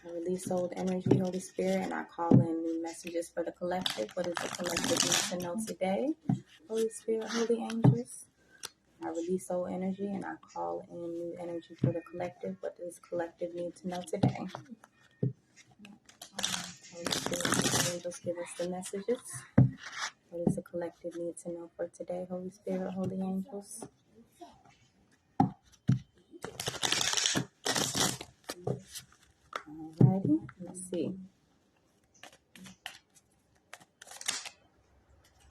I release old energy, Holy Spirit, and I call in new messages for the collective. What does the collective need to know today? Holy Spirit, holy angels. I release old energy and I call in new energy for the collective. What does collective need to know today? Holy Spirit, holy angels, give us the messages. What does the collective need to know for today? Holy Spirit, holy angels. Alrighty, let's see.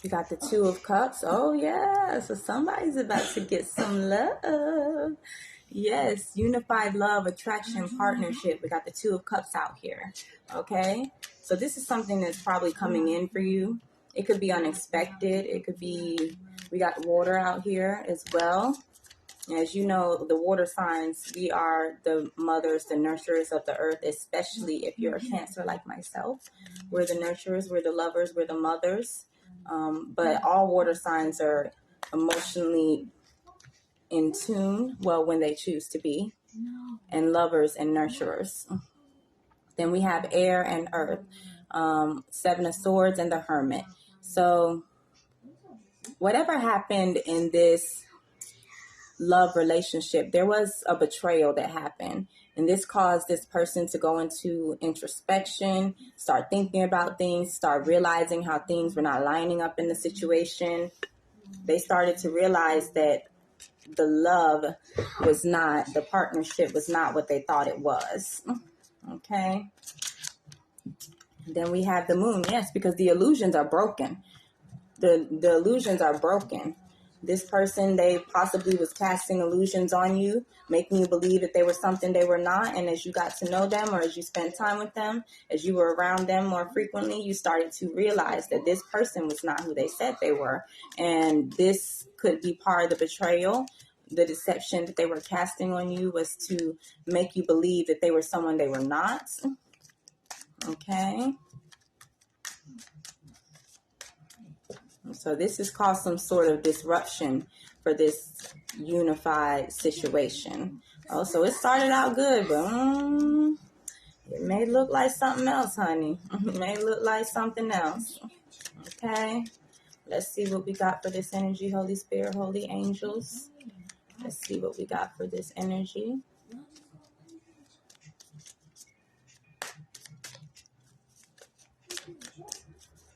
We got the Two of Cups. Oh, yeah. So somebody's about to get some love. Yes, unified love, attraction, partnership. We got the Two of Cups out here. Okay. So this is something that's probably coming in for you. It could be unexpected. It could be, we got water out here as well. As you know, the water signs, we are the mothers, the nurturers of the earth, especially if you're a Cancer like myself. We're the nurturers, we're the lovers, we're the mothers. But all water signs are emotionally in tune, well, when they choose to be, and lovers and nurturers. Then we have air and earth, Seven of Swords and the Hermit. So whatever happened in this love relationship, there was a betrayal that happened. And this caused this person to go into introspection, start thinking about things, start realizing how things were not lining up in the situation. They started to realize that the love was not, the partnership was not what they thought it was. Okay. Then we have the moon. Yes, because the illusions are broken. The illusions are broken. This person, they possibly was casting illusions on you, making you believe that they were something they were not. And as you got to know them, or as you spent time with them, as you were around them more frequently, you started to realize that this person was not who they said they were. And this could be part of the betrayal. The deception that they were casting on you was to make you believe that they were someone they were not. Okay. So this has caused some sort of disruption for this unified situation. Oh, so it started out good, but it may look like something else, honey. It may look like something else. Okay. Let's see what we got for this energy, Holy Spirit, holy angels. Let's see what we got for this energy.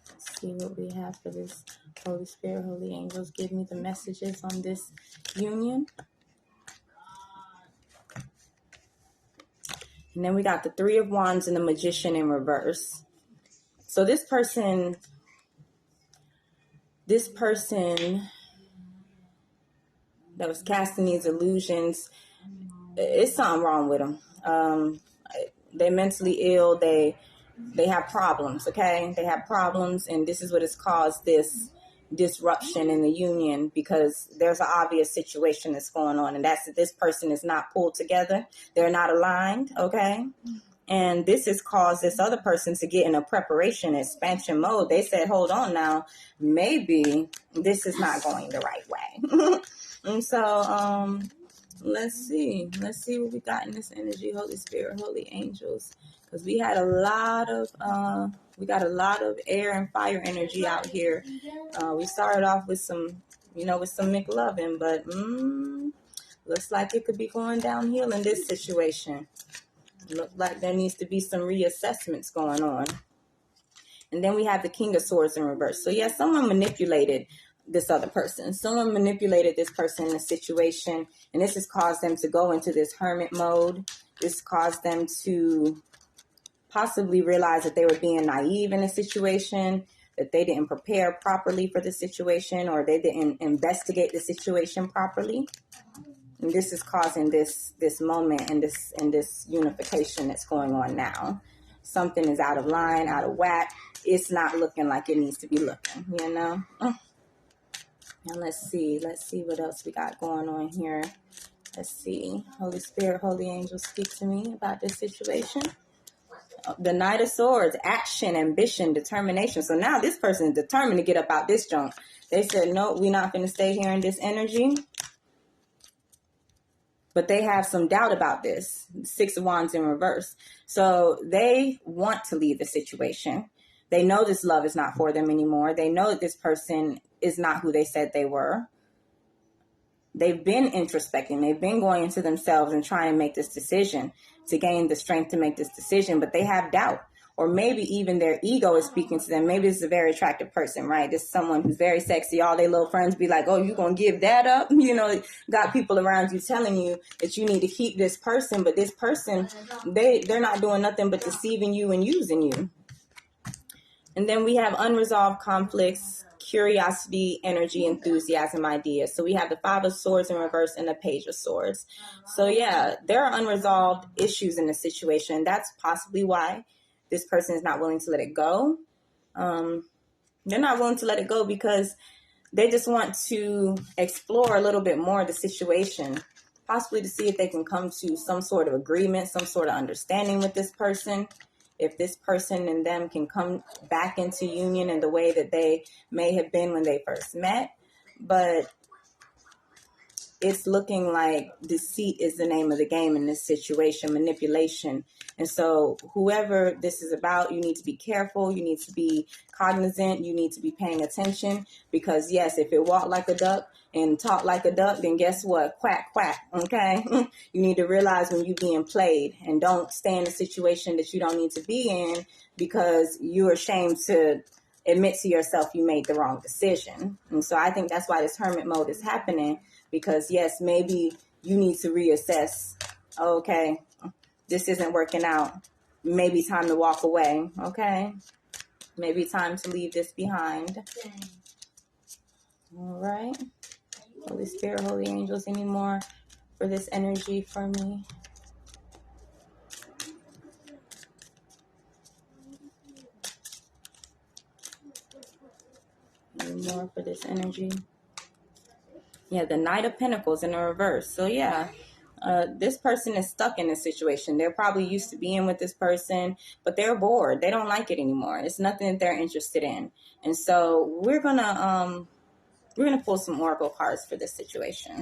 Let's see what we have for this. Holy Spirit, holy angels, give me the messages on this union. And then we got the Three of Wands and the Magician in reverse. So this person that was casting these illusions, it's something wrong with them. They're mentally ill. They have problems, okay? They have problems, and this is what has caused this disruption in the union, because there's an obvious situation that's going on, and that's that this person is not pulled together. They're not aligned, okay? And this has caused this other person to get in a preparation expansion mode. They said, hold on now, maybe this is not going the right way. And so let's see what we got in this energy, Holy Spirit, holy angels. Because we had a lot of air and fire energy out here. We started off with some McLovin, but looks like it could be going downhill in this situation. Look like there needs to be some reassessments going on. And then we have the King of Swords in reverse. So yeah, someone manipulated this other person. Someone manipulated this person in a situation, and this has caused them to go into this hermit mode. This caused them to possibly realize that they were being naive in a situation, that they didn't prepare properly for the situation, or they didn't investigate the situation properly. And this is causing this moment and this unification that's going on now. Something is out of line, out of whack. It's not looking like it needs to be looking, you know? And let's see what else we got going on here. Let's see. Holy Spirit, holy angels, speak to me about this situation. The Knight of Swords, action, ambition, determination. So now this person is determined to get up out this junk. They said, no, we're not going to stay here in this energy. but they have some doubt about this. Six of Wands in reverse. So they want to leave the situation. They know this love is not for them anymore. They know that this person is not who they said they were. They've been introspecting. They've been going into themselves and trying to make this decision, to gain the strength to make this decision, but they have doubt. Or maybe even their ego is speaking to them. Maybe this is a very attractive person, right? This is someone who's very sexy. All their little friends be like, oh, you going to give that up? You know, got people around you telling you that you need to keep this person. But this person, they're not doing nothing but deceiving you and using you. And then we have unresolved conflicts, curiosity, energy, enthusiasm, ideas. So we have the Five of Swords in reverse and the Page of Swords. So yeah, there are unresolved issues in the situation. That's possibly why this person is not willing to let it go. They're not willing to let it go because they just want to explore a little bit more of the situation, possibly to see if they can come to some sort of agreement, some sort of understanding with this person. If this person and them can come back into union in the way that they may have been when they first met. But it's looking like deceit is the name of the game in this situation, manipulation. And so whoever this is about, you need to be careful. You need to be cognizant. You need to be paying attention because, yes, if it walked like a duck and talk like a duck, then guess what? Quack, quack. Okay. You need to realize when you're being played and don't stay in a situation that you don't need to be in because you're ashamed to admit to yourself you made the wrong decision. And so I think that's why this hermit mode is happening. Because, yes, maybe you need to reassess, okay, this isn't working out. Maybe time to walk away, okay? Maybe time to leave this behind. All right. Holy Spirit, Holy Angels, any more for this energy for me? Any more for this energy? Yeah, the Knight of Pentacles in the reverse. So, yeah, this person is stuck in this situation. They're probably used to being with this person, but they're bored. They don't like it anymore. It's nothing that they're interested in. And so we're gonna pull some oracle cards for this situation.